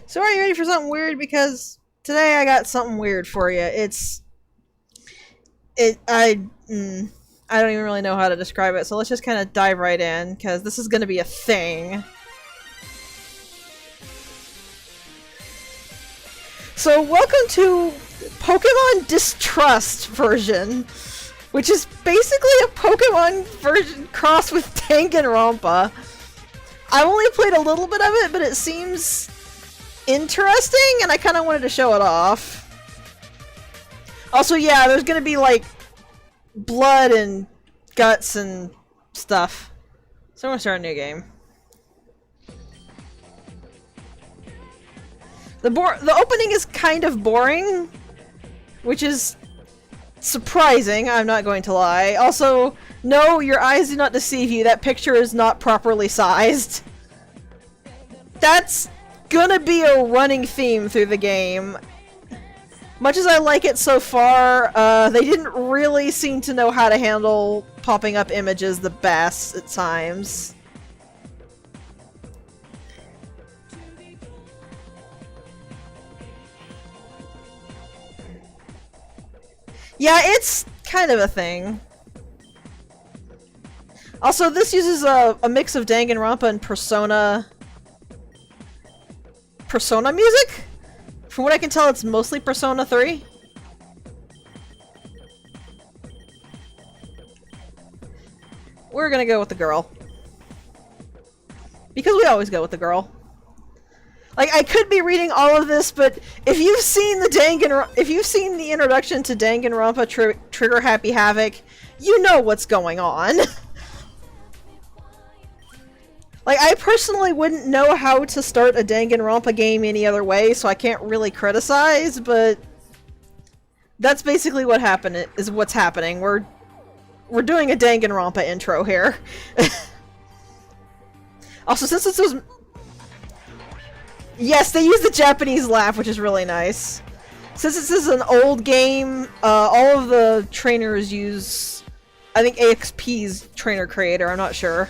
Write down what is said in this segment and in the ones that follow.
So are you ready for something weird? Because today I got something weird for you. I don't even really know how to describe it, so let's just kind of dive right in, because this is going to be a thing. So welcome to Pokemon Distrust version, which is basically a Pokemon version crossed with Danganronpa. I've only played a little bit of it, but it seems interesting, and I kind of wanted to show it off. Also, yeah, there's gonna be, like, blood and guts and stuff. So I'm gonna start a new game. The opening is kind of boring, which is surprising, I'm not going to lie. Also, no, your eyes do not deceive you. That picture is not properly sized. That's gonna be a running theme through the game. Much as I like it so far, they didn't really seem to know how to handle popping up images the best at times. Yeah, it's kind of a thing. Also, this uses a mix of Danganronpa and Persona music? From what I can tell, it's mostly Persona 3. We're gonna go with the girl. Because we always go with the girl. Like, I could be reading all of this, but if you've seen the introduction to Danganronpa Trigger Happy Havoc, you know what's going on. Like, I personally wouldn't know how to start a Danganronpa game any other way, so I can't really criticize, but that's basically what's happening. We're doing a Danganronpa intro here. Also, since this was... Yes, they use the Japanese laugh, which is really nice. Since this is an old game, all of the trainers use... I think AXP's trainer creator, I'm not sure.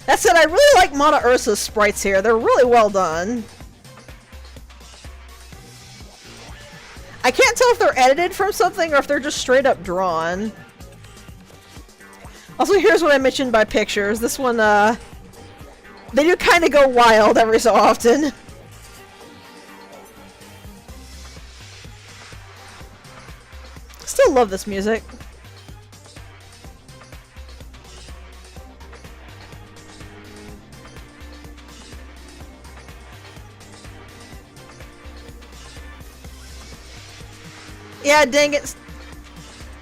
That said, I really like Mana Ursa's sprites here. They're really well done. I can't tell if they're edited from something or if they're just straight up drawn. Also, here's what I mentioned by pictures. This one, they do kind of go wild every so often. Still love this music. Yeah, dang it.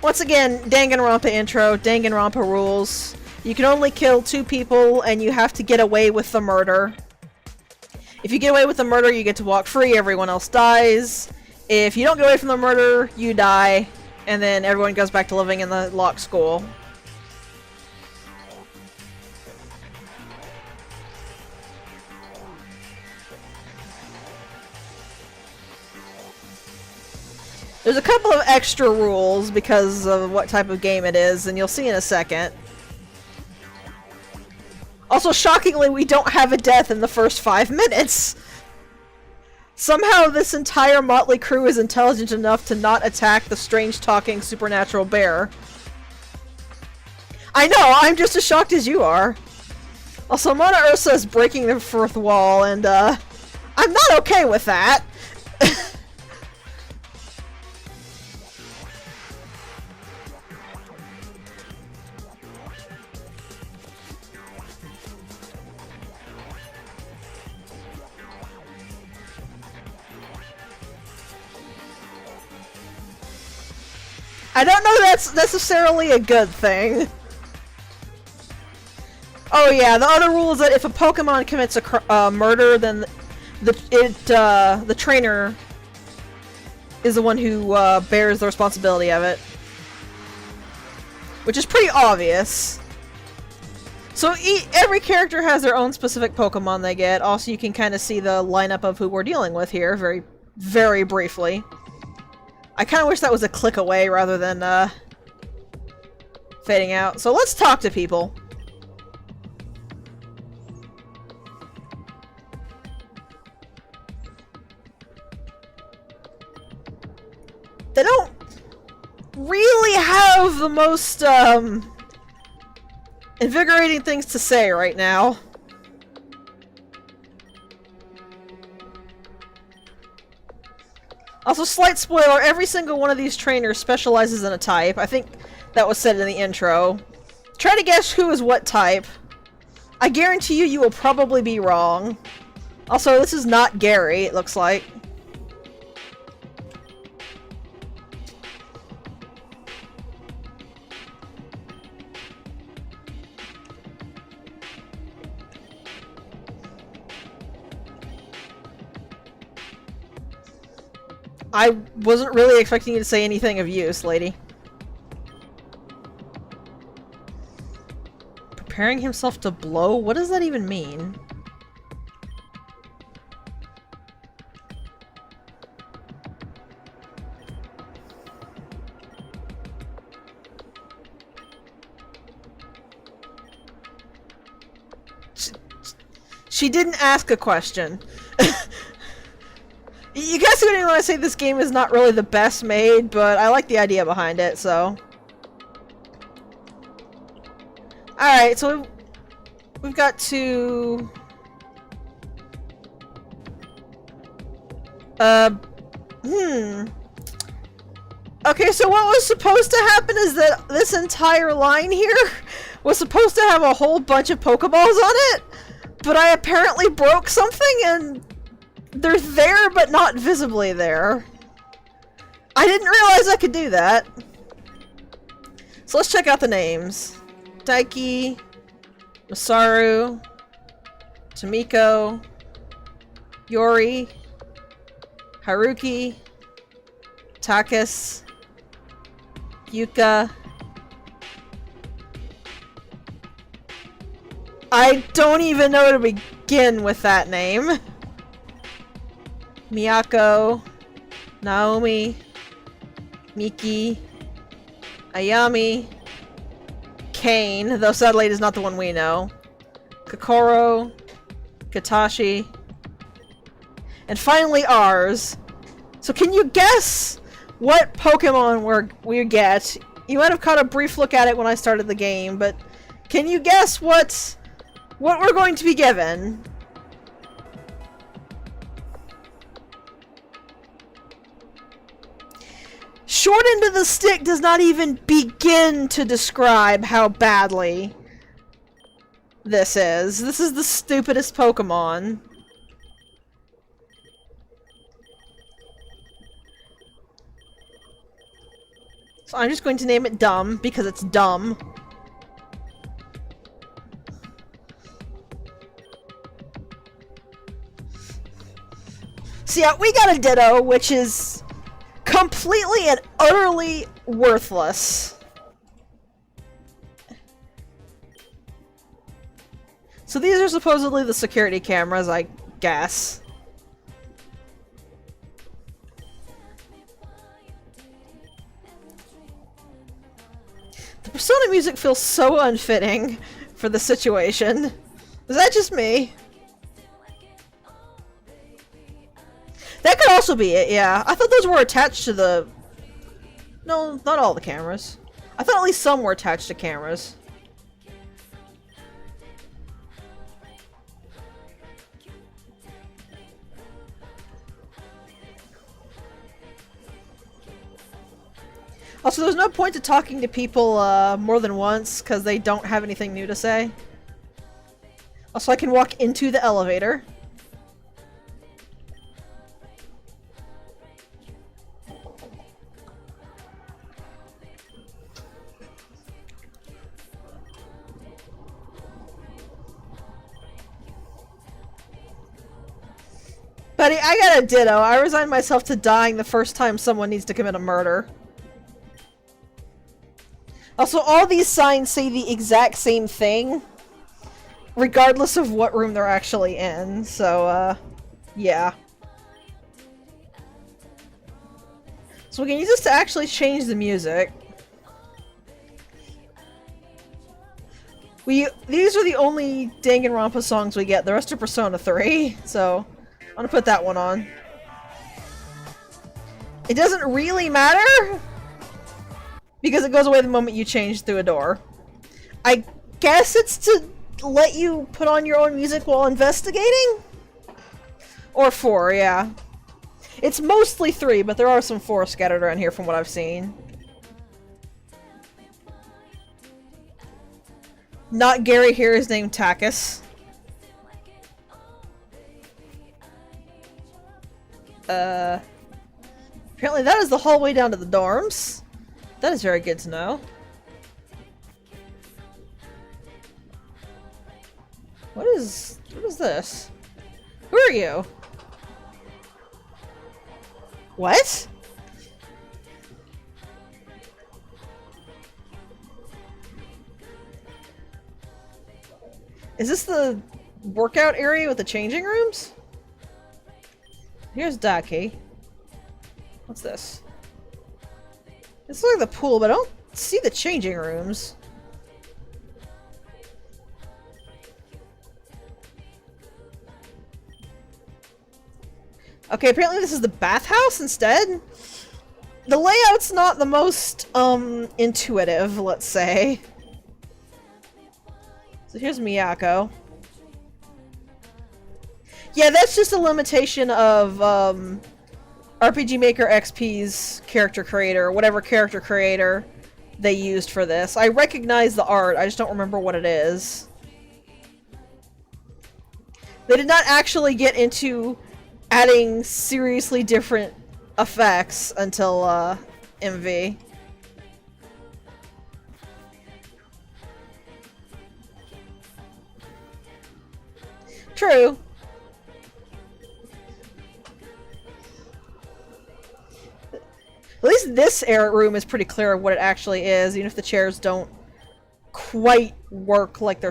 Once again, Danganronpa intro, Danganronpa rules. You can only kill 2 people, and you have to get away with the murder. If you get away with the murder, you get to walk free, everyone else dies. If you don't get away from the murder, you die, and then everyone goes back to living in the locked school. There's a couple of extra rules because of what type of game it is, and you'll see in a second. Also, shockingly, we don't have a death in the first 5 minutes! Somehow this entire motley crew is intelligent enough to not attack the strange-talking supernatural bear. I know, I'm just as shocked as you are. Also, Mana Ursa is breaking the 4th wall, and, I'm not okay with that! I don't know that's necessarily a good thing. Oh yeah, the other rule is that if a Pokemon commits a murder, then the trainer is the one who bears the responsibility of it. Which is pretty obvious. So every character has their own specific Pokemon they get. Also, you can kind of see the lineup of who we're dealing with here very, very briefly. I kind of wish that was a click away rather than fading out. So let's talk to people. They don't really have the most, invigorating things to say right now. Also, slight spoiler, every single one of these trainers specializes in a type. I think that was said in the intro. Try to guess who is what type. I guarantee you, you will probably be wrong. Also, this is not Gary, it looks like. I wasn't really expecting you to say anything of use, lady. Preparing himself to blow? What does that even mean? She didn't ask a question. You guys see what I mean when I say this game is not really the best made, but I like the idea behind it, so. Alright, so we've got to... Okay, so what was supposed to happen is that this entire line here was supposed to have a whole bunch of Pokeballs on it, but I apparently broke something and they're there, but not visibly there. I didn't realize I could do that. So let's check out the names. Daiki, Masaru, Tomiko, Yori, Haruki, Takis, Yuka. I don't even know to begin with that name. Miyako, Naomi, Miki, Ayami, Kane, though sadly it is not the one we know, Kokoro, Katashi, and finally ours. So can you guess what Pokemon we get? You might have caught a brief look at it when I started the game, but can you guess what we're going to be given? Short end of the stick does not even begin to describe how badly this is. This is the stupidest Pokemon. So I'm just going to name it Dumb, because it's dumb. So yeah, we got a Ditto, which is completely and utterly worthless. So these are supposedly the security cameras, I guess. The Persona music feels so unfitting for the situation. Is that just me? That could also be it, yeah. I thought those were attached to the... No, not all the cameras. I thought at least some were attached to cameras. Also, there's no point to talking to people more than once, because they don't have anything new to say. Also, I can walk into the elevator. Buddy, I got a Ditto. I resign myself to dying the first time someone needs to commit a murder. Also, all these signs say the exact same thing, regardless of what room they're actually in, so, yeah. So we can use this to actually change the music. These are the only Danganronpa songs we get. The rest are Persona 3, so I'm gonna put that one on. It doesn't really matter because it goes away the moment you change through a door. I guess it's to let you put on your own music while investigating? Or 4, yeah. It's mostly 3, but there are some 4 scattered around here from what I've seen. Not Gary here is named Takis. Apparently that is the hallway down to the dorms. That is very good to know. What is this? Who are you? What? Is this the workout area with the changing rooms? Here's Daki. What's this? This looks like the pool, but I don't see the changing rooms. Okay, apparently this is the bathhouse instead. The layout's not the most, intuitive, let's say. So here's Miyako. Yeah, that's just a limitation of, RPG Maker XP's character creator, whatever character creator they used for this. I recognize the art, I just don't remember what it is. They did not actually get into adding seriously different effects until, MV. True. At least this room is pretty clear of what it actually is, even if the chairs don't quite work like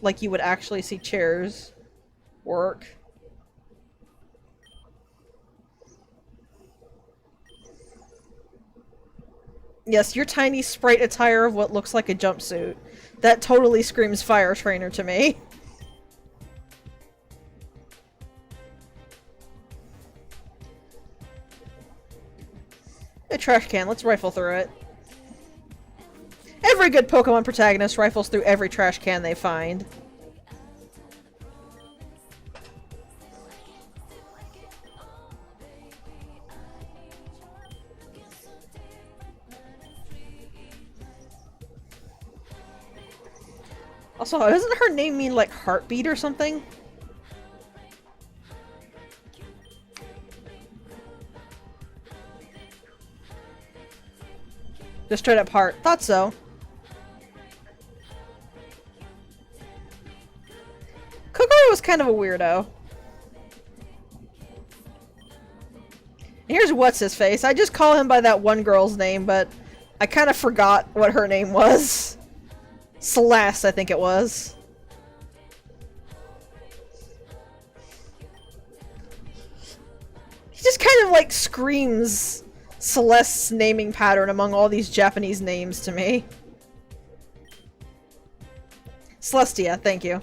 like you would actually see chairs work. Yes, your tiny sprite attire of what looks like a jumpsuit. That totally screams fire trainer to me. A trash can, let's rifle through it. Every good Pokemon protagonist rifles through every trash can they find. Also, doesn't her name mean like heartbeat or something? Just straight up heart. Thought so. Kokoro was kind of a weirdo. Here's what's-his-face. I just call him by that one girl's name, but I kind of forgot what her name was. Celeste, I think it was. He just kind of like screams Celeste's naming pattern among all these Japanese names to me. Celestia, thank you.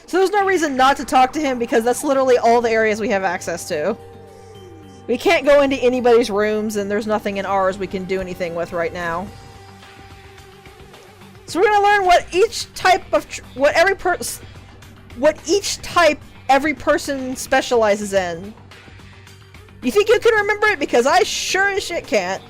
So there's no reason not to talk to him because that's literally all the areas we have access to. We can't go into anybody's rooms and there's nothing in ours we can do anything with right now. So we're gonna learn what each type of what each type every person specializes in. You think you can remember it? Because I sure as shit can't.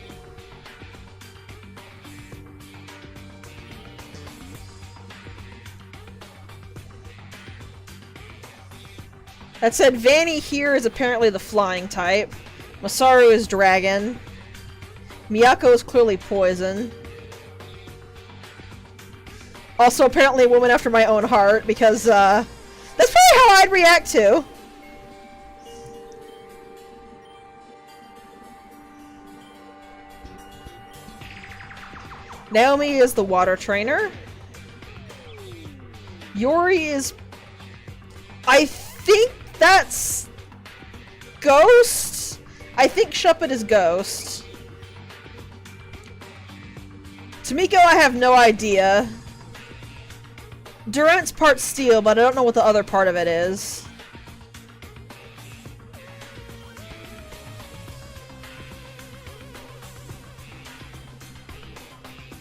That said, Vanny here is apparently the flying type. Masaru is dragon. Miyako is clearly poison. Also apparently a woman after my own heart, because, that's probably how I'd react to. Naomi is the water trainer. Yori is... I think that's... Ghost? I think Shuppet is Ghost. Tomiko, I have no idea. Durant's part steel, but I don't know what the other part of it is.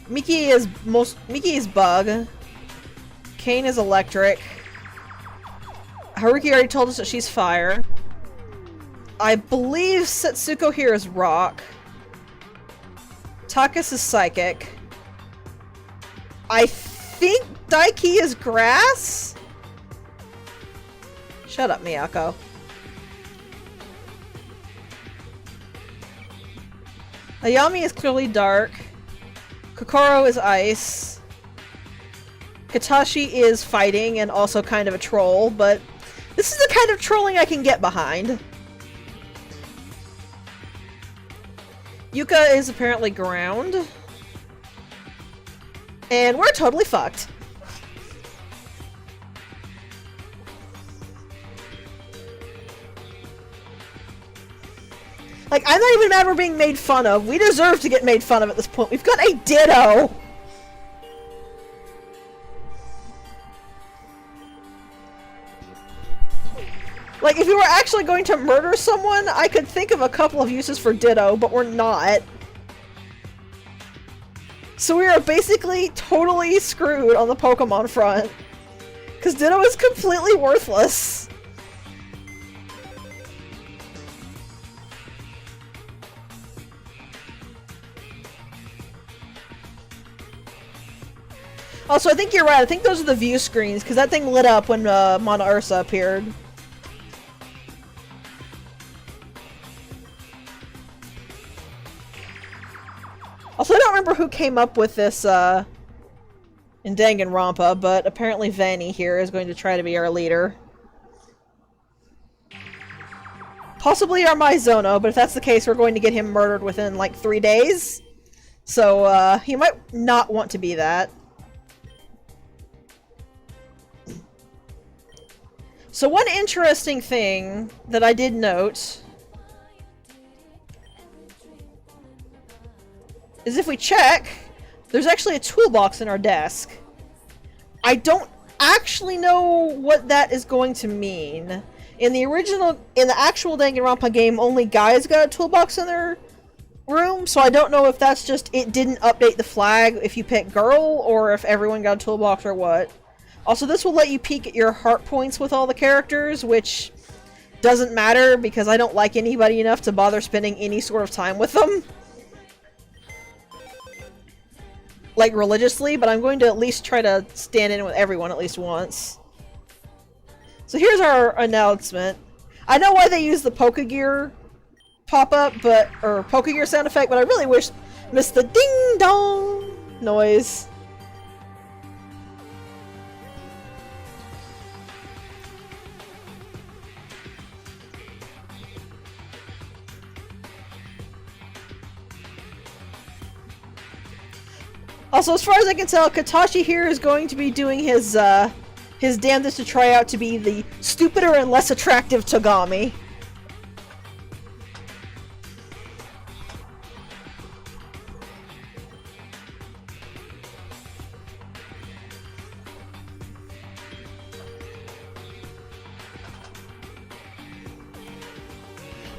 Miki is bug. Kane is electric. Haruki already told us that she's fire. I believe Setsuko here is rock. Takas is psychic. I think Daiki is grass? Shut up, Miyako. Ayami is clearly dark. Kokoro is ice. Katashi is fighting and also kind of a troll, but this is the kind of trolling I can get behind. Yuka is apparently ground. And we're totally fucked. Like, I'm not even mad we're being made fun of. We deserve to get made fun of at this point. We've got a Ditto! Like, if we were actually going to murder someone, I could think of a couple of uses for Ditto, but we're not. So we are basically totally screwed on the Pokemon front. Because Ditto is completely worthless. Also, I think you're right. I think those are the view screens, because that thing lit up when Mana Ursa appeared. Also, I don't remember who came up with this in Danganronpa, but apparently Vanny here is going to try to be our leader. Possibly our Mizono, but if that's the case, we're going to get him murdered within like 3 days. So, he might not want to be that. So one interesting thing that I did note is if we check, there's actually a toolbox in our desk. I don't actually know what that is going to mean. In the actual Danganronpa game, only guys got a toolbox in their room, so I don't know if that's just it didn't update the flag if you pick girl, or if everyone got a toolbox or what. Also, this will let you peek at your heart points with all the characters, which doesn't matter because I don't like anybody enough to bother spending any sort of time with them. Like, religiously, but I'm going to at least try to stand in with everyone at least once. So here's our announcement. I know why they use the Pokegear pop-up, or Pokegear sound effect, but I really wish missed the ding-dong noise. Also, as far as I can tell, Katashi here is going to be doing his damnedest to try out to be the stupider and less attractive Togami.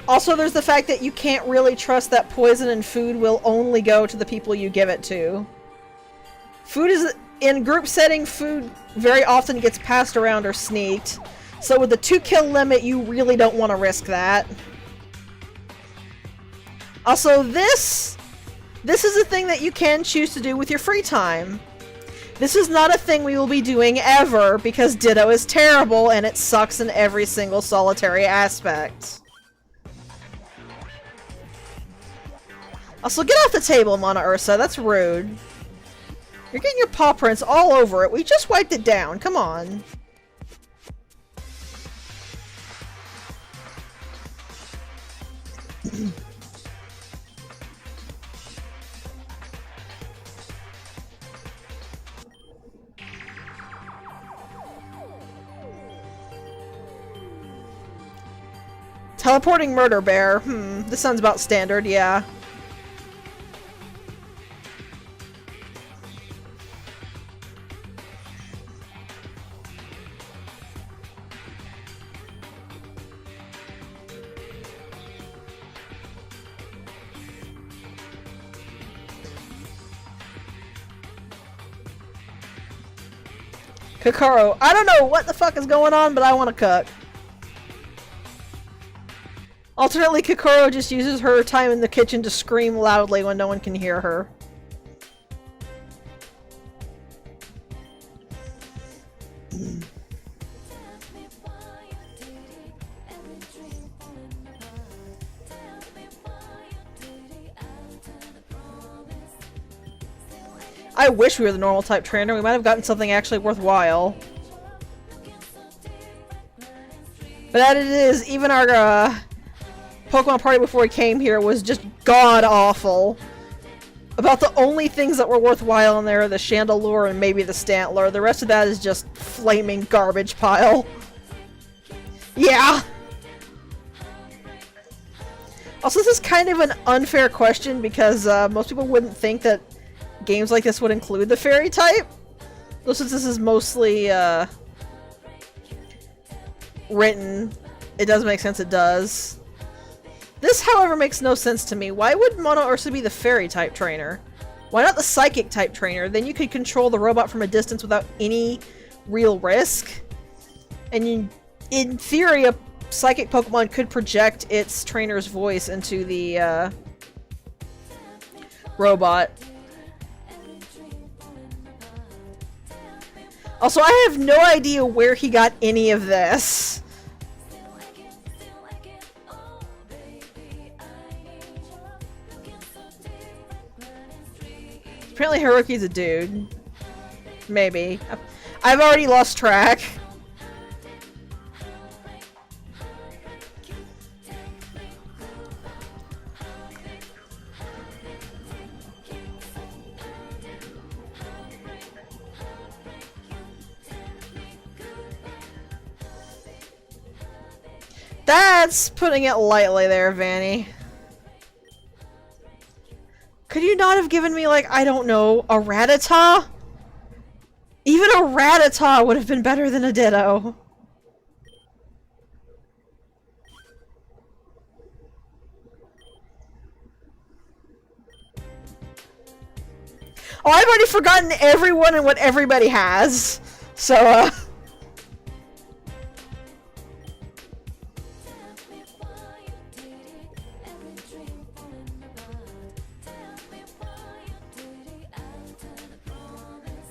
Also, there's the fact that you can't really trust that poison and food will only go to the people you give it to. Food is, in group setting, food very often gets passed around or sneaked. So with the 2-kill limit, you really don't want to risk that. Also, this is a thing that you can choose to do with your free time. This is not a thing we will be doing ever, because Ditto is terrible and it sucks in every single solitary aspect. Also, get off the table, Mana Ursa. That's rude. You're getting your paw prints all over it. We just wiped it down. Come on. Teleporting murder bear. This sounds about standard, yeah. Kokoro. I don't know what the fuck is going on, but I want to cook. Alternately, Kokoro just uses her time in the kitchen to scream loudly when no one can hear her. I wish we were the normal type trainer. We might have gotten something actually worthwhile. But as it is, even our Pokemon party before we came here was just god-awful. About the only things that were worthwhile in there are the Chandelure and maybe the Stantler. The rest of that is just flaming garbage pile. Yeah! Also, this is kind of an unfair question because most people wouldn't think that games like this would include the fairy type. Though since this is mostly written, it does make sense it does. This, however, makes no sense to me. Why would Mono Ursa be the fairy type trainer? Why not the psychic type trainer? Then you could control the robot from a distance without any real risk. And in theory, a psychic Pokemon could project its trainer's voice into the robot. Also, I have no idea where he got any of this. Apparently Haruki's a dude. Maybe. I've already lost track. That's putting it lightly there, Vanny. Could you not have given me, like, I don't know, a Rattata? Even a Rattata would have been better than a Ditto. Oh, I've already forgotten everyone and what everybody has. So,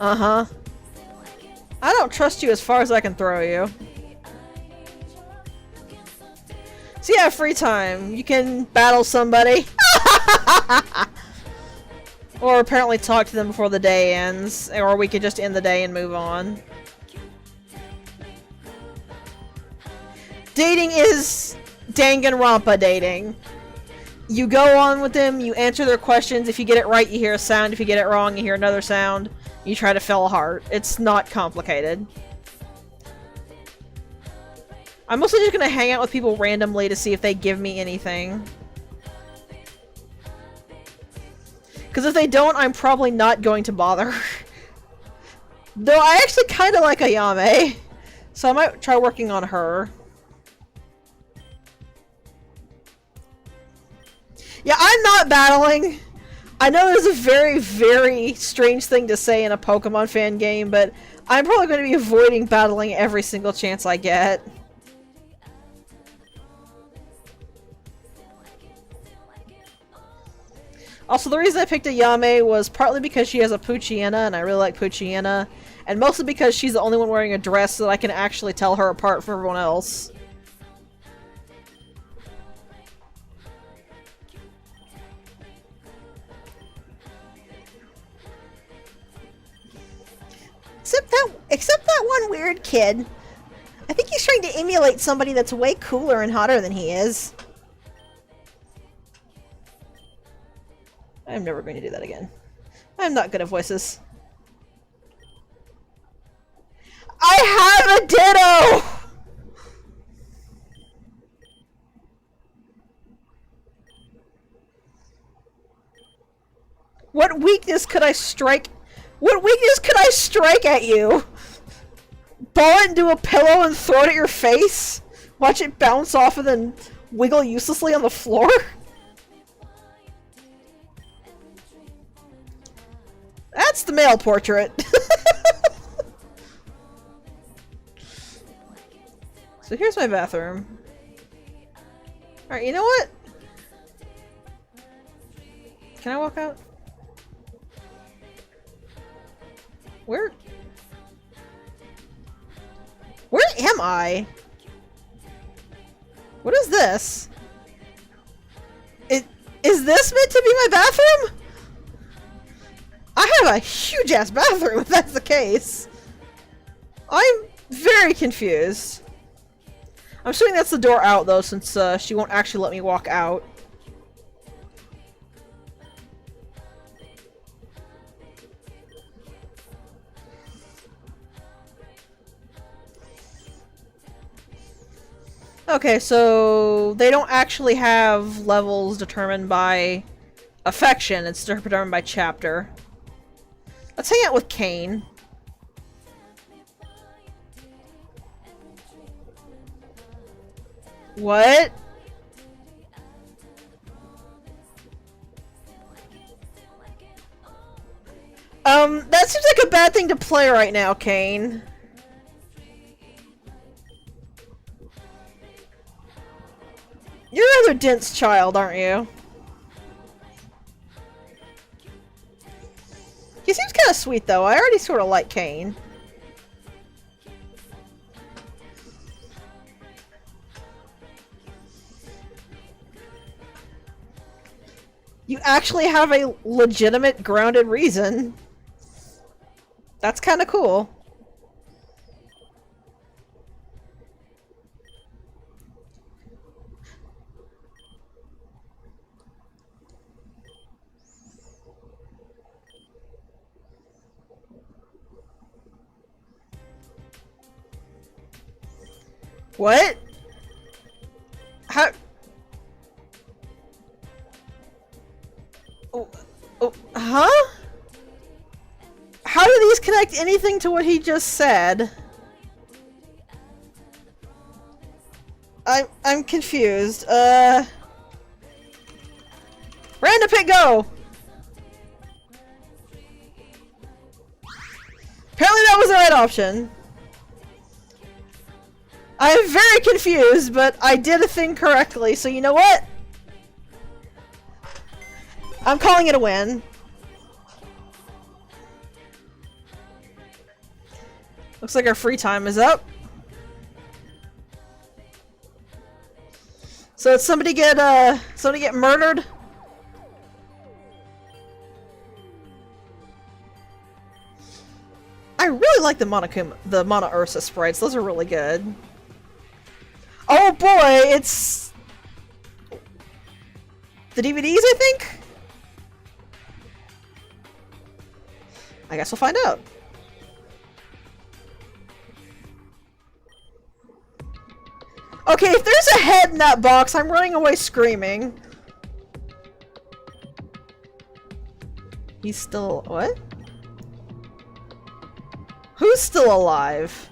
Uh-huh. I don't trust you as far as I can throw you. So yeah, free time. You can battle somebody. Or apparently talk to them before the day ends. Or we could just end the day and move on. Dating is Danganronpa dating. You go on with them, you answer their questions. If you get it right, you hear a sound. If you get it wrong, you hear another sound. You try to fill a heart. It's not complicated. I'm mostly just gonna hang out with people randomly to see if they give me anything. Because if they don't, I'm probably not going to bother. Though I actually kind of like Ayame. So I might try working on her. Yeah, I'm not battling. I know this is a very, very strange thing to say in a Pokemon fan game, but I'm probably going to be avoiding battling every single chance I get. Also, the reason I picked Ayame was partly because she has a Poochyena, and I really like Poochyena, and mostly because she's the only one wearing a dress so that I can actually tell her apart from everyone else. Except that one weird kid. I think he's trying to emulate somebody that's way cooler and hotter than he is. I'm never going to do that again. I'm not good at voices. I have a Ditto! What weakness could I strike? What weakness could I strike at you? Ball it into a pillow and throw it at your face? Watch it bounce off and then wiggle uselessly on the floor? That's the male portrait. So here's my bathroom. Alright, you know what? Can I walk out? Where am I? What is this? Is this meant to be my bathroom? I have a huge ass bathroom if that's the case. I'm very confused. I'm assuming that's the door out though, since she won't actually let me walk out. Okay, so they don't actually have levels determined by affection, it's determined by chapter. Let's hang out with Kane. What? That seems like a bad thing to play right now, Kane. You're a rather dense child, aren't you? He seems kind of sweet, though. I already sort of like Kane. You actually have a legitimate, grounded reason. That's kind of cool. What? How? Huh? How do these connect anything to what he just said? I'm confused. Random pick go! Apparently that was the right option. I'm very confused, but I did a thing correctly, so you know what? I'm calling it a win. Looks like our free time is up. So did somebody get murdered? I really like the Mana Ursa sprites. Those are really good. Oh boy, it's the DVDs, I think? I guess we'll find out. Okay, if there's a head in that box, I'm running away screaming. He's still... what? Who's still alive?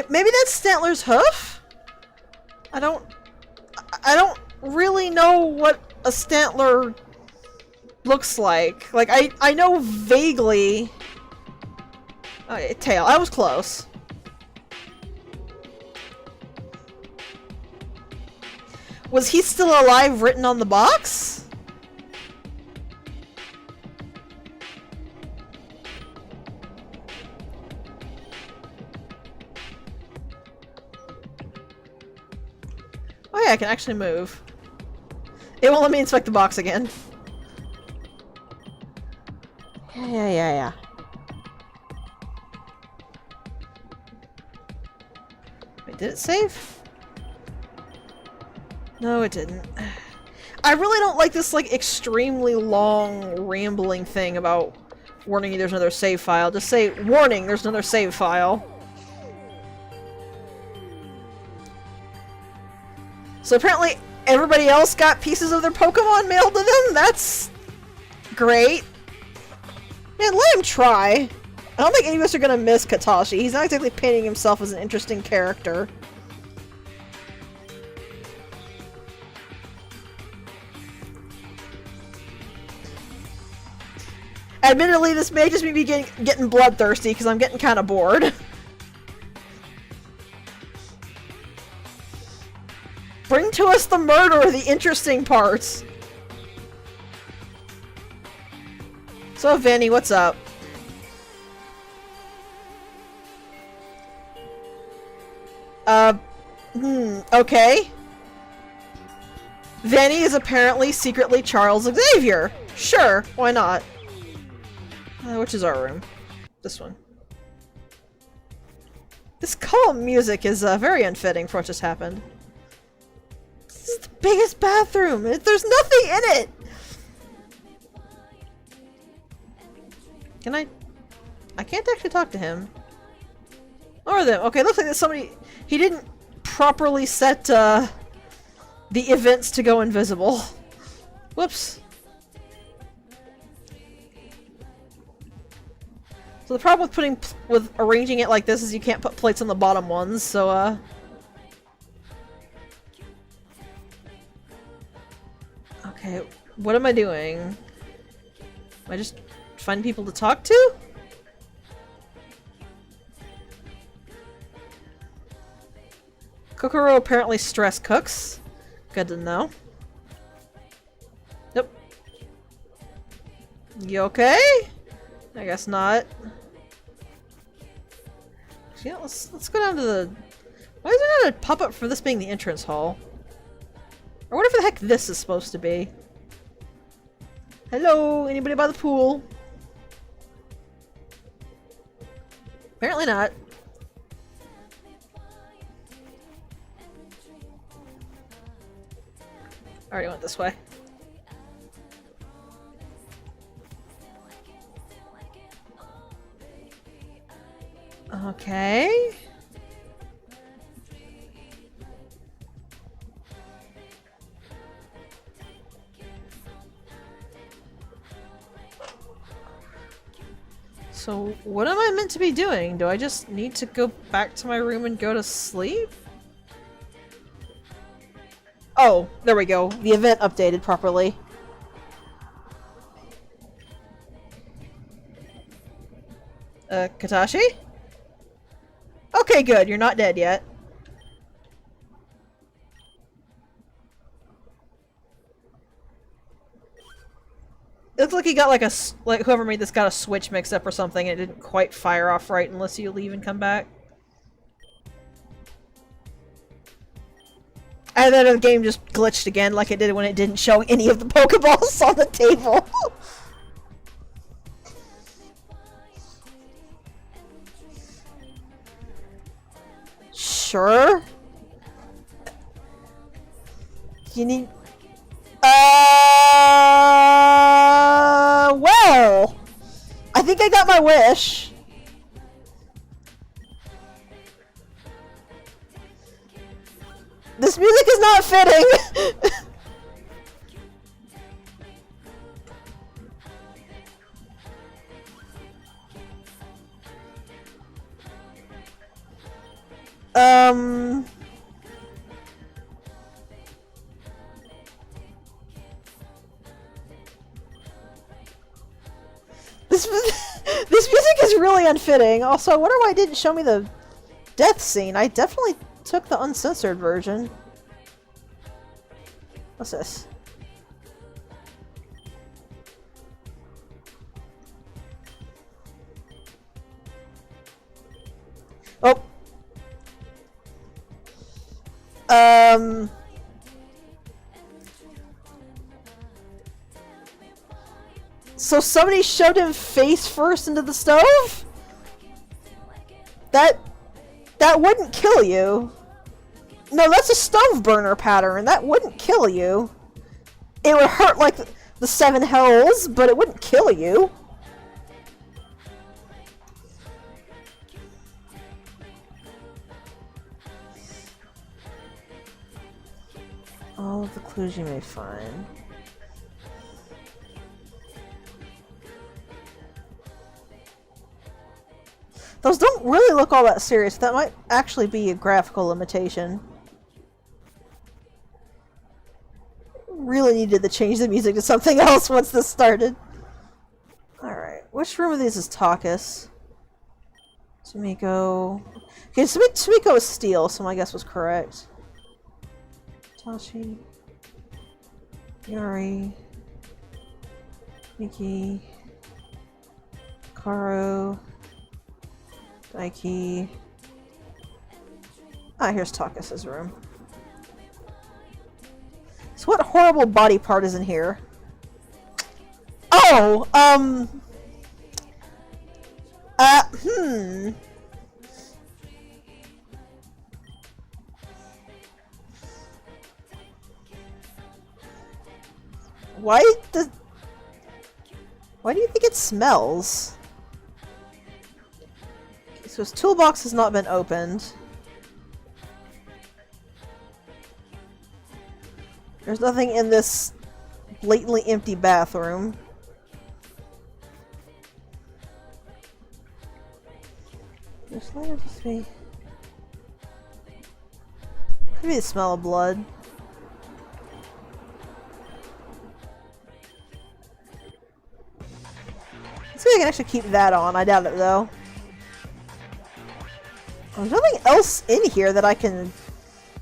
Maybe that's Stantler's hoof? I don't really know what a Stantler looks like. Like, I know vaguely... okay, tail. I was close. Was he still alive written on the box? Oh yeah, I can actually move. It won't let me inspect the box again. Yeah. Wait, did it save? No, it didn't. I really don't like this, like, extremely long, rambling thing about warning you there's another save file. Just say, warning, there's another save file. So apparently everybody else got pieces of their Pokemon mailed to them? That's great. Man, let him try. I don't think any of us are gonna miss Katashi. He's not exactly painting himself as an interesting character. Admittedly, this may just be getting bloodthirsty because I'm getting kind of bored. Bring to us the murder, the interesting parts. So, Vinny, what's up? Okay. Vinny is apparently secretly Charles Xavier. Sure, why not? Which is our room? This one. This calm music is very unfitting for what just happened. This is the biggest bathroom! There's nothing in it! Can I can't actually talk to him. Or them. Okay, looks like there's somebody... He didn't properly set, the events to go invisible. Whoops. So the problem with arranging it like this is you can't put plates on the bottom ones, so, Okay, what am I doing? Am I just finding people to talk to? Kokoro apparently stress cooks. Good to know. Yep. You okay? I guess not. Yeah, let's go down to the... Why is there not a pop-up for this being the entrance hall? Or whatever the heck this is supposed to be. Hello? Anybody by the pool? Apparently not. I already went this way. Okay. So, what am I meant to be doing? Do I just need to go back to my room and go to sleep? Oh, there we go. The event updated properly. Katashi? Okay, good. You're not dead yet. It looks like he got like whoever made this got a switch mixed up or something and it didn't quite fire off right unless you leave and come back. And then the game just glitched again like it did when it didn't show any of the Pokeballs on the table. Sure. You need... Well... I think I got my wish. This music is not fitting! This music is really unfitting. Also, I wonder why it didn't show me the death scene. I definitely took the uncensored version. What's this? Oh. So somebody shoved him face first into the stove? That wouldn't kill you. No, that's a stove burner pattern. That wouldn't kill you. It would hurt like the 7 hells, but it wouldn't kill you. All of the clues you may find. Those don't really look all that serious. That might actually be a graphical limitation. Really needed to change the music to something else once this started. Alright. which room of these is Takis? Sumiko. Okay, Sumiko is steel, so my guess was correct. Tashi. Yuri. Miki. Karu. Daiki. Ah, here's Takis' room. So what horrible body part is in here? Oh, Why do you think it smells? Okay, so his toolbox has not been opened. There's nothing in this blatantly empty bathroom. This might just be... Could be the smell of blood. Let's see if I can actually keep that on. I doubt it though. There's nothing else in here that I can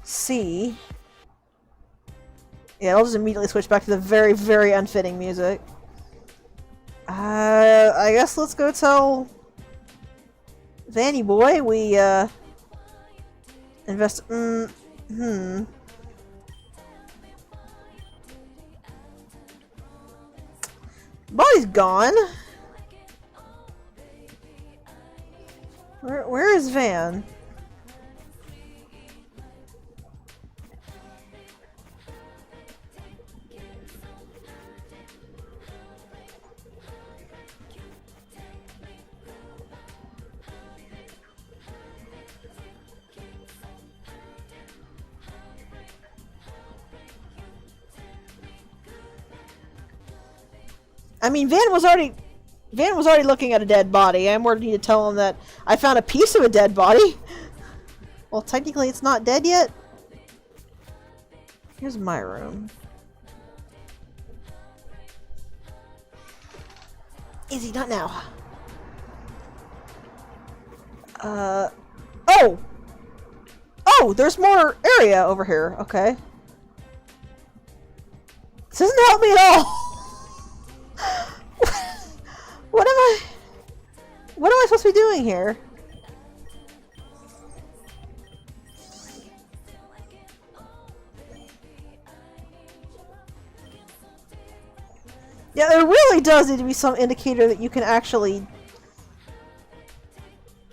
see. Yeah, I'll just immediately switch back to the very, very unfitting music. I guess let's go tell Vanny boy we invest. Body's gone. Where is Van? I mean, Van was already looking at a dead body. I more need to tell him that I found a piece of a dead body. Well, technically it's not dead yet. Here's my room. Easy, not now. Oh! Oh, there's more area over here. Okay. This doesn't help me at all. What am I supposed to be doing here? Yeah, there really does need to be some indicator that you can actually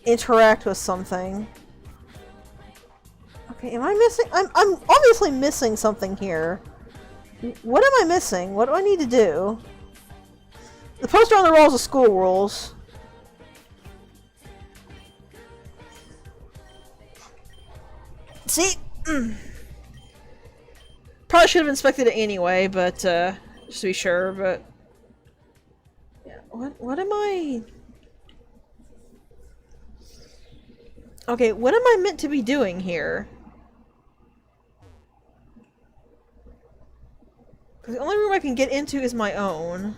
interact with something. Okay, am I missing? I'm obviously missing something here. What am I missing? What do I need to do? The poster on the wall is the school rules. See? Probably should have inspected it anyway, but, just to be sure, but... Yeah, what am I... Okay, what am I meant to be doing here? Because the only room I can get into is my own.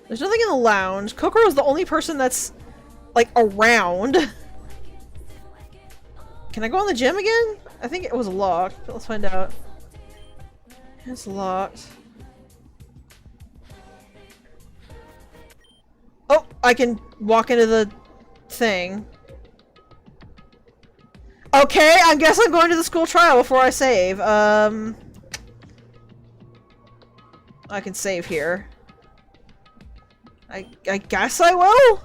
There's nothing in the lounge. Kokoro's the only person that's, like, around. Can I go in the gym again? I think it was locked, but let's find out. It's locked. Oh, I can walk into the thing. Okay, I guess I'm going to the school trial before I save. I can save here. I guess I will?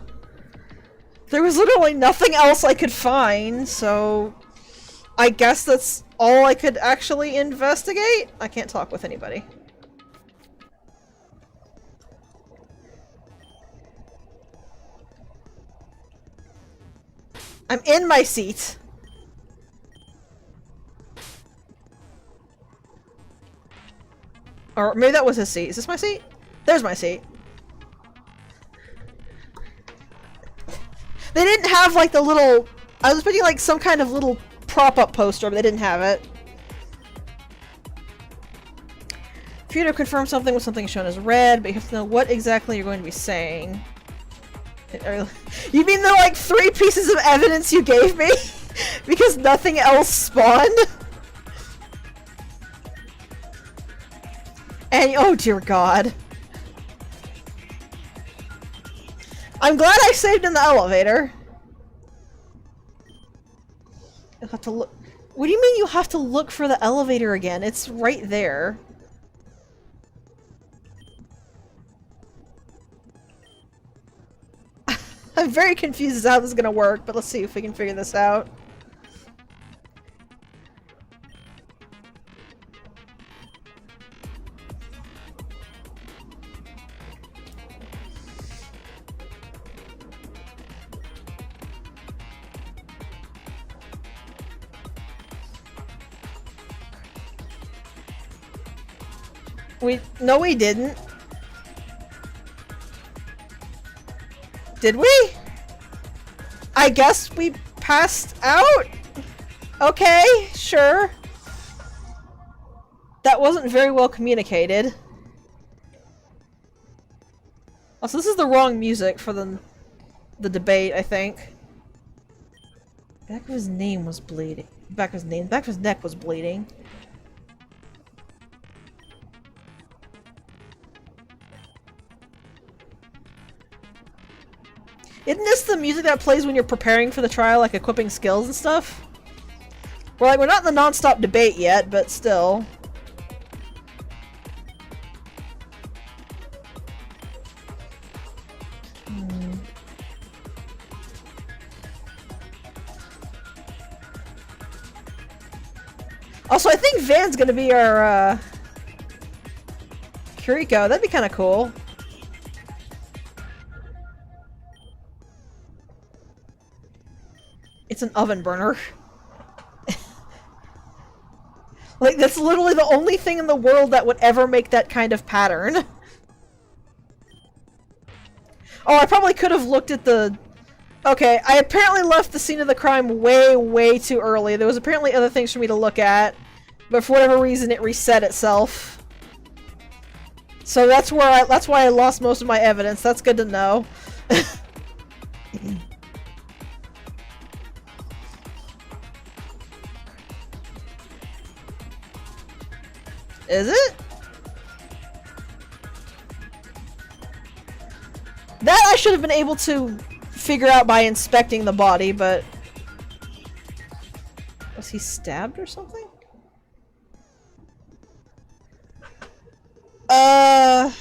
There was literally nothing else I could find, so... I guess that's all I could actually investigate? I can't talk with anybody. I'm in my seat. Or maybe that was his seat. Is this my seat? There's my seat. They didn't have like the little... I was expecting like some kind of little prop-up poster, but they didn't have it. For you to confirm something with something shown as red, but you have to know what exactly you're going to be saying. You mean the like 3 pieces of evidence you gave me? Because nothing else spawned? And oh dear god. I'm glad I saved in the elevator. You'll have to look. What do you mean you have to look for the elevator again? It's right there. I'm very confused as to how this is gonna work, but let's see if we can figure this out. No, we didn't. Did we? I guess we passed out? Okay, sure. That wasn't very well communicated. Also, this is the wrong music for the debate, I think. Back of his name was bleeding. Back of his neck was bleeding. Isn't this the music that plays when you're preparing for the trial, like equipping skills and stuff? We're not in the non-stop debate yet, but still. Also, I think Van's gonna be our, Kiriko. That'd be kinda cool. It's an oven burner. Like, that's literally the only thing in the world that would ever make that kind of pattern. Oh, I probably could have looked at the... Okay, I apparently left the scene of the crime way, way too early. There was apparently other things for me to look at, but for whatever reason it reset itself. So that's why I lost most of my evidence. That's good to know. Is it? That I should have been able to figure out by inspecting the body, but... Was he stabbed or something? I'm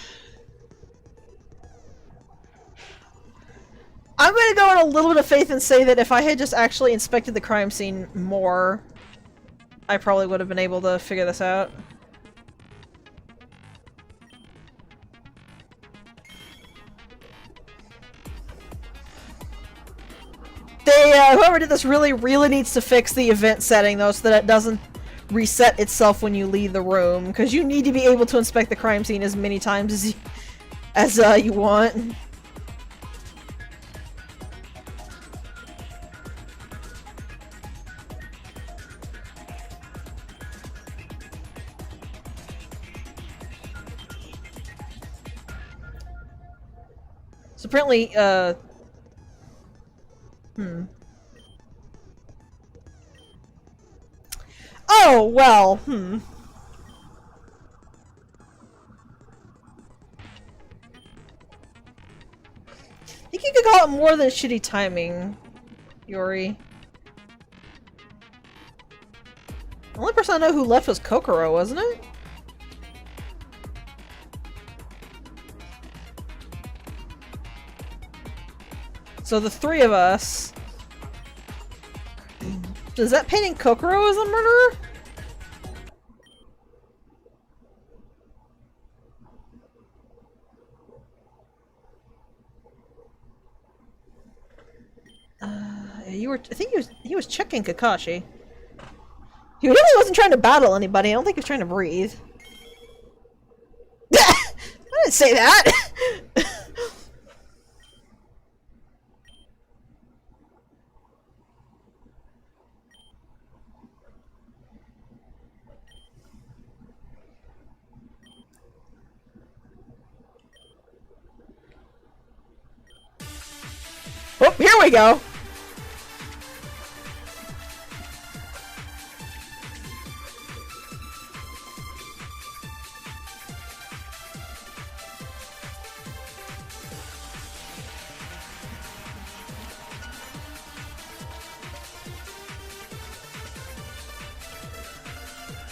gonna go on a little bit of faith and say that if I had just actually inspected the crime scene more, I probably would have been able to figure this out. Whoever did this really needs to fix the event setting though, so that it doesn't reset itself when you leave the room, because you need to be able to inspect the crime scene as many times as you want. So apparently, Oh, well, I think you could call it more than shitty timing, Yuri. The only person I know who left was Kokoro, wasn't it? So the 3 of us... Does that painting Kokoro as a murderer? I think he was checking Kakashi. He really wasn't trying to battle anybody. I don't think he was trying to breathe. I didn't say that! Oh, here we go.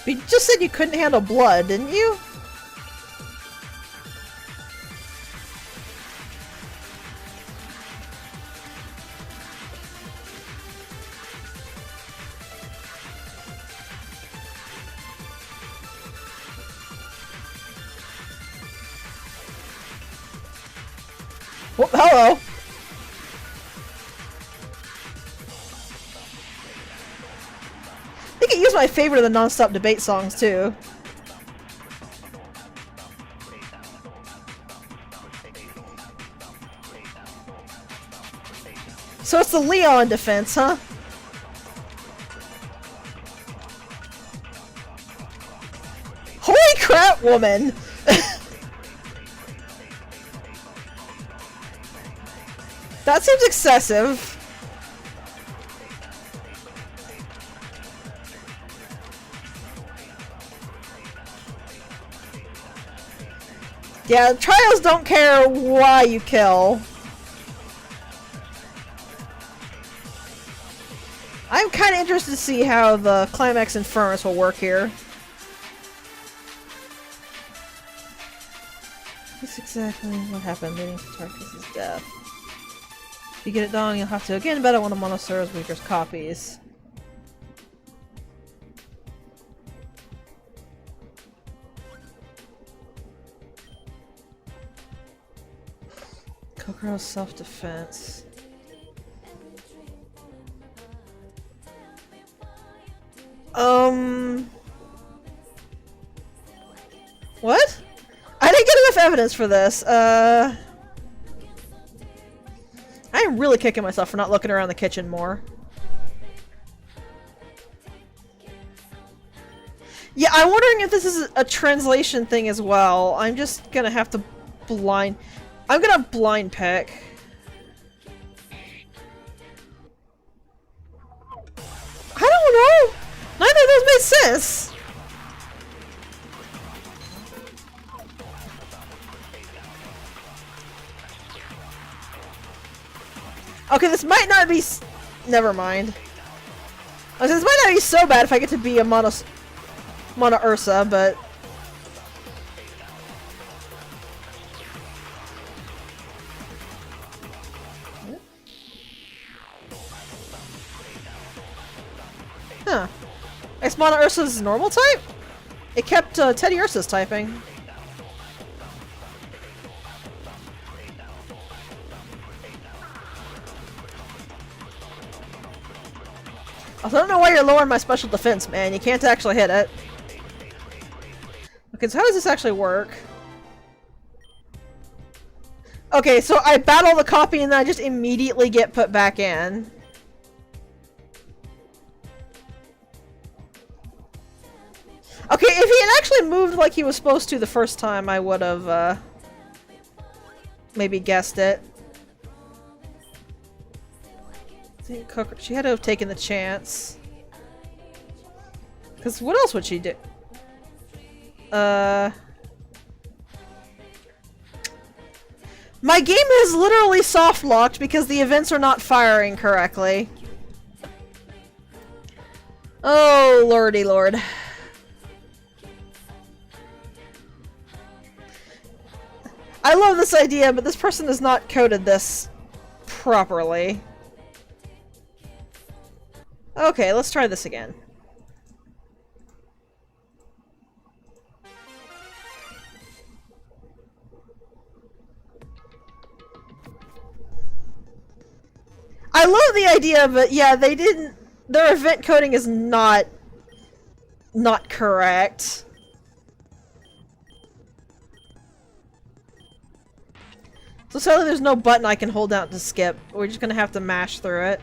You just said you couldn't handle blood, didn't you? Well, hello. I think it used my favorite of the non-stop debate songs too. So it's the Leon defense, huh? Holy crap, woman! That seems excessive. Yeah, trials don't care why you kill. I'm kind of interested to see how the Climax and Furnace will work here. That's exactly what happened leading to Tarkus' death. If you get it done, you'll have to again battle one of Monosura's weaker copies. Kokoro's self-defense. What? I didn't get enough evidence for this. I am really kicking myself for not looking around the kitchen more. Yeah, I'm wondering if this is a translation thing as well. I'm just gonna have to blind... I'm gonna blind pick. I don't know! Neither of those made sense! Okay, this might not be never mind. I was this might not be so bad if I get to be a Mono Ursa, but... Huh. I guess Mono Ursa's normal type? It kept Teddy Ursa's typing. I don't know why you're lowering my special defense, man. You can't actually hit it. Okay, so how does this actually work? Okay, so I battle the copy and then I just immediately get put back in. Okay, if he had actually moved like he was supposed to the first time, I would have, maybe guessed it. She had to have taken the chance. Because what else would she do? My game has literally soft locked because the events are not firing correctly. Oh, lordy lord. I love this idea, but this person has not coded this properly. Okay, let's try this again. I love the idea, but yeah, they didn't... Their event coding is not correct. So sadly there's no button I can hold down to skip. We're just gonna have to mash through it.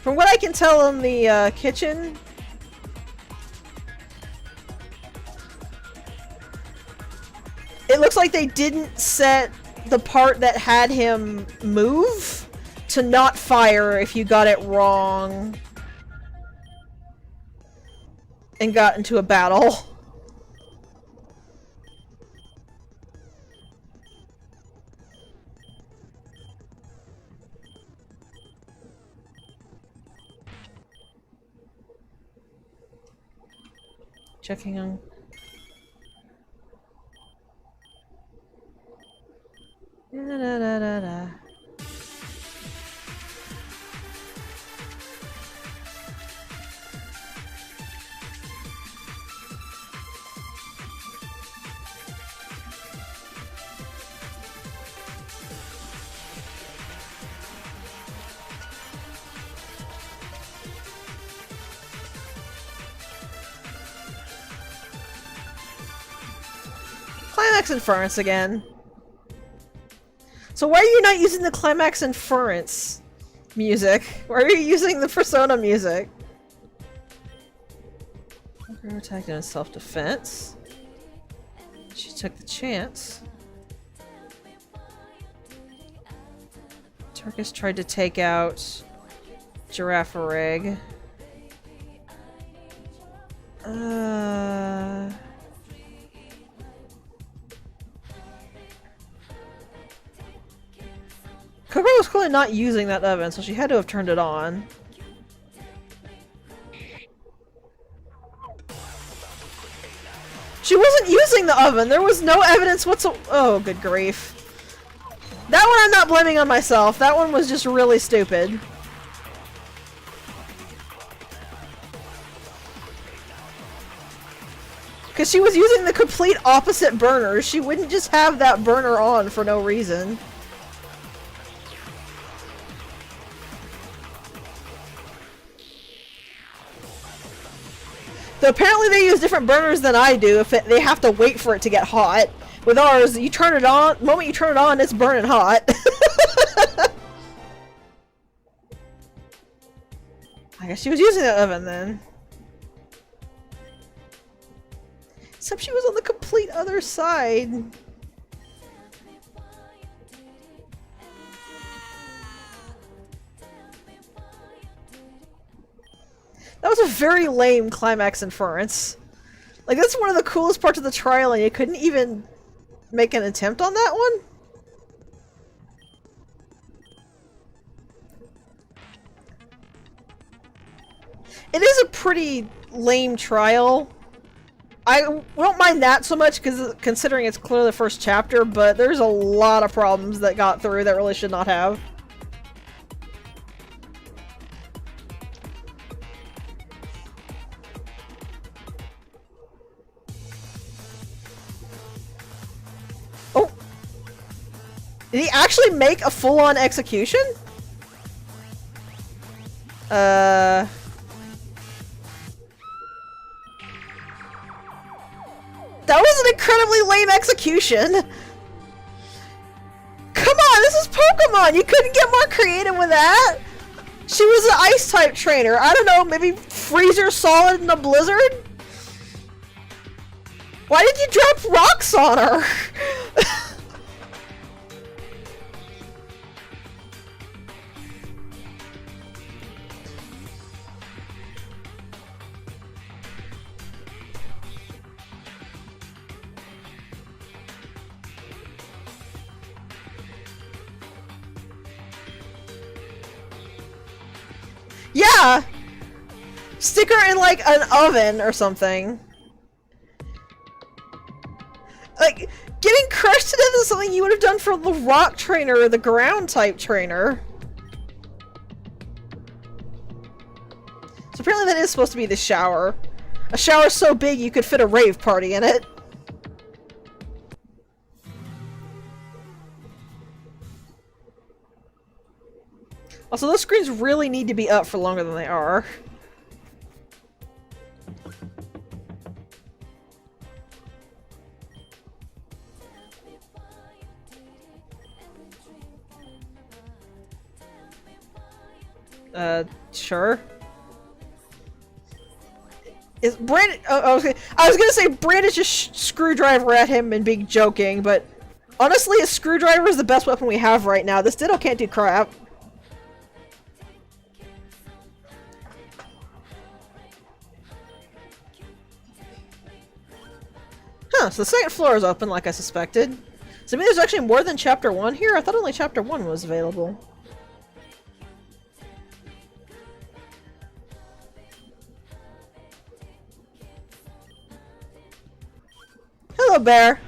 From what I can tell in the kitchen, it looks like they didn't set the part that had him move to not fire if you got it wrong and got into a battle. Checking on... Da, da, da, da, da. Climax Inference again. So why are you not using the Climax Inference music? Why are you using the Persona music? Her attacked in self-defense. She took the chance. Turkish tried to take out Giraffe-a-Rig. Coco was clearly not using that oven, so she had to have turned it on. She wasn't using the oven! There was no evidence whatsoever. Oh, good grief. That one I'm not blaming on myself. That one was just really stupid. Because she was using the complete opposite burner. She wouldn't just have that burner on for no reason. So apparently they use different burners than I do if they have to wait for it to get hot. With ours, you turn it on, the moment you turn it on, it's burning hot. I guess she was using the oven then. Except she was on the complete other side. That was a very lame Climax Inference. Like, that's one of the coolest parts of the trial, and you couldn't even make an attempt on that one? It is a pretty lame trial. I don't mind that so much, because considering it's clearly the first chapter, but there's a lot of problems that got through that really should not have. Oh! Did he actually make a full-on execution? That was an incredibly lame execution! Come on, this is Pokemon! You couldn't get more creative with that! She was an Ice-type trainer. I don't know, maybe Freezer Solid in a Blizzard? Why did you drop rocks on her? Yeah! Stick her in, like, an oven or something. Like, getting crushed to death is something you would have done for the rock trainer or the ground type trainer. So apparently that is supposed to be the shower. A shower so big you could fit a rave party in it. Also, those screens really need to be up for longer than they are. Sure. Is Brandon? Oh, I was gonna say Brandon's just screwdriver at him and being joking, but honestly, a screwdriver is the best weapon we have right now. This Ditto can't do crap. Huh, so the second floor is open like I suspected. So maybe there's actually more than Chapter 1 here? I thought only Chapter 1 was available. Hello, bear.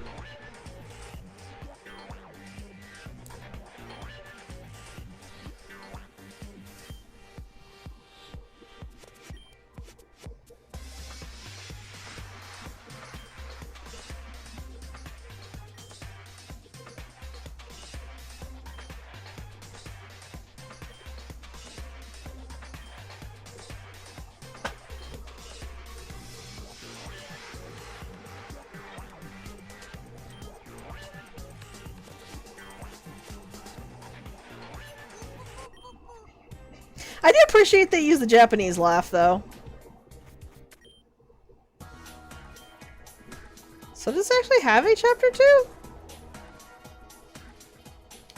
I do appreciate they use the Japanese laugh, though. So does this actually have a Chapter 2?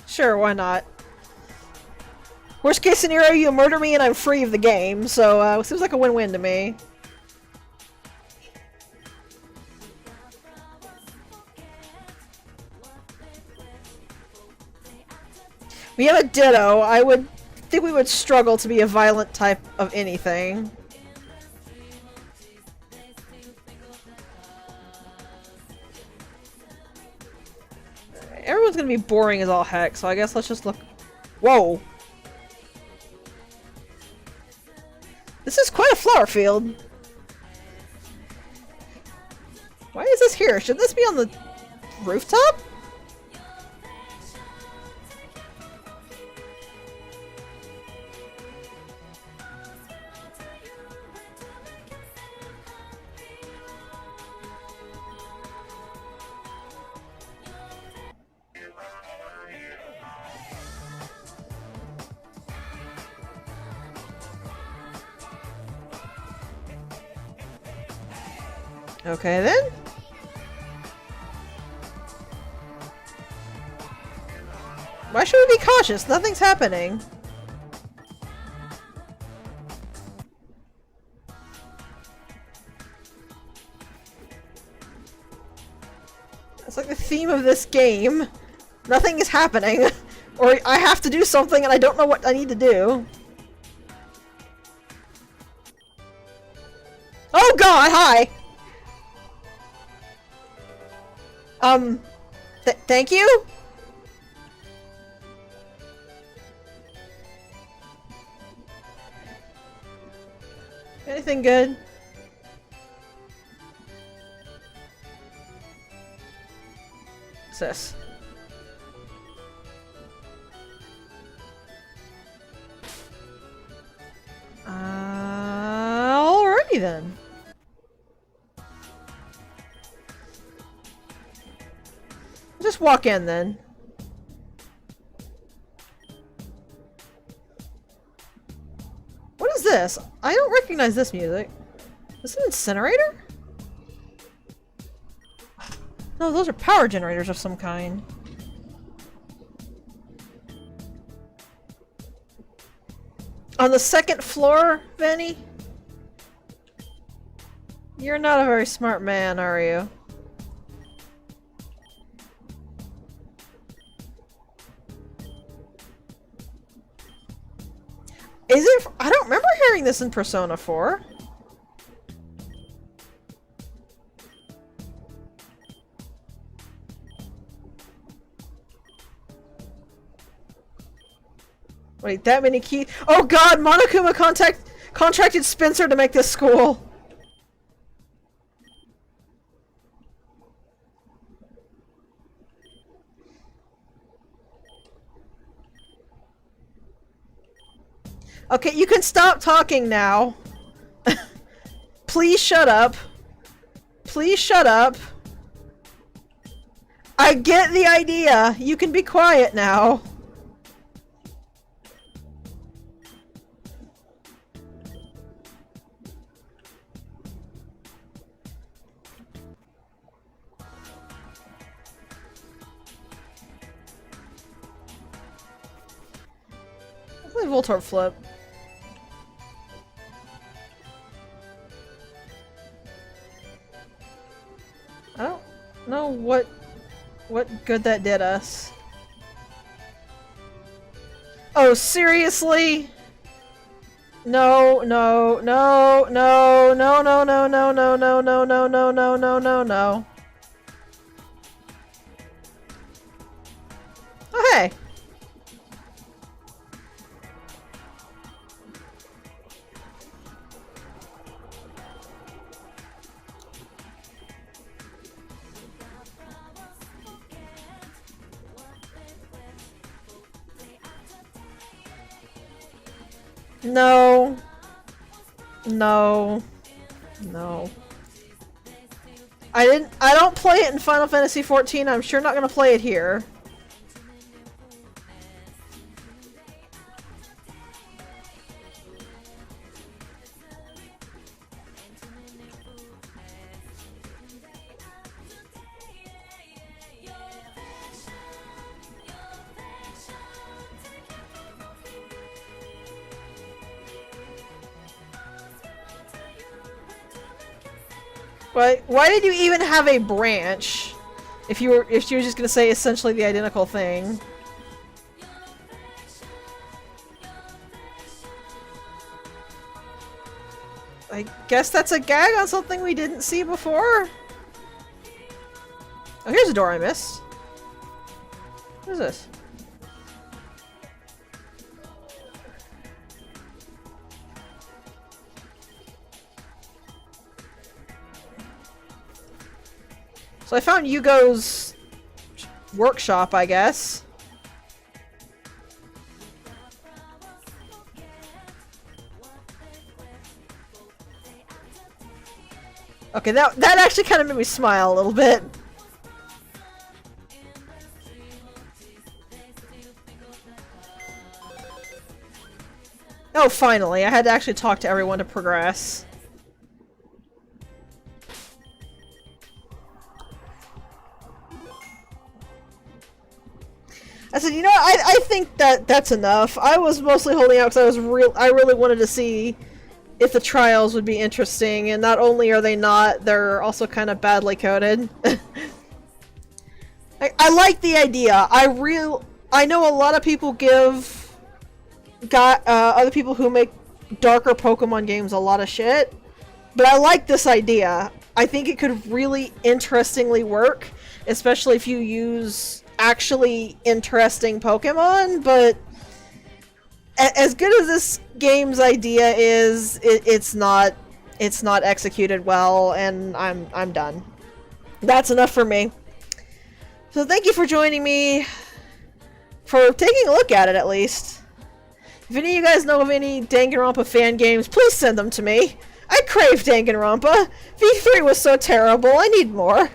Sure, why not? Worst case scenario, you murder me and I'm free of the game, so seems like a win-win to me. We have a Ditto. I would think we would struggle to be a violent type of anything. Everyone's gonna be boring as all heck, so I guess let's just look. Whoa! This is quite a flower field. Why is this here? Should this be on the rooftop? Okay then. Why should we be cautious? Nothing's happening. That's like the theme of this game. Nothing is happening. Or I have to do something and I don't know what I need to do. Oh god, hi! Thank you? Anything good? What's this? Alrighty then. Just walk in then. What is this? I don't recognize this music. Is this an incinerator? No, those are power generators of some kind. On the second floor, Benny? You're not a very smart man, are you? Is it? I don't remember hearing this in Persona 4. Wait, that many keys? Oh god, Monokuma contracted Spencer to make this school. Okay, you can stop talking now. Please shut up. Please shut up. I get the idea. You can be quiet now. the Voltorb flip? I don't know what good that did us. Oh, seriously? No, no, no, no, no, no, no, no, no, no, no, no, no, no, no, no, no. Oh, hey. No. No. No. I don't play it in Final Fantasy XIV. I'm sure not gonna play it here. Why did you even have a branch? If you were just gonna say essentially the identical thing. I guess that's a gag on something we didn't see before? Oh, here's a door I missed. What is this? So I found Yugo's workshop, I guess. Okay, that actually kind of made me smile a little bit. Oh, finally. I had to actually talk to everyone to progress. I said, you know, I think that's enough. I was mostly holding out because I really wanted to see if the trials would be interesting, and not only are they not, they're also kind of badly coded. I like the idea. I know a lot of people give other people who make darker Pokemon games a lot of shit, but I like this idea. I think it could really interestingly work, especially if you use actually interesting Pokemon, but as good as this game's idea is, it's not executed well, and I'm done. That's enough for me. So thank you for joining me, for taking a look at it at least. If any of you guys know of any Danganronpa fan games, please send them to me. I crave Danganronpa. V3 was so terrible, I need more.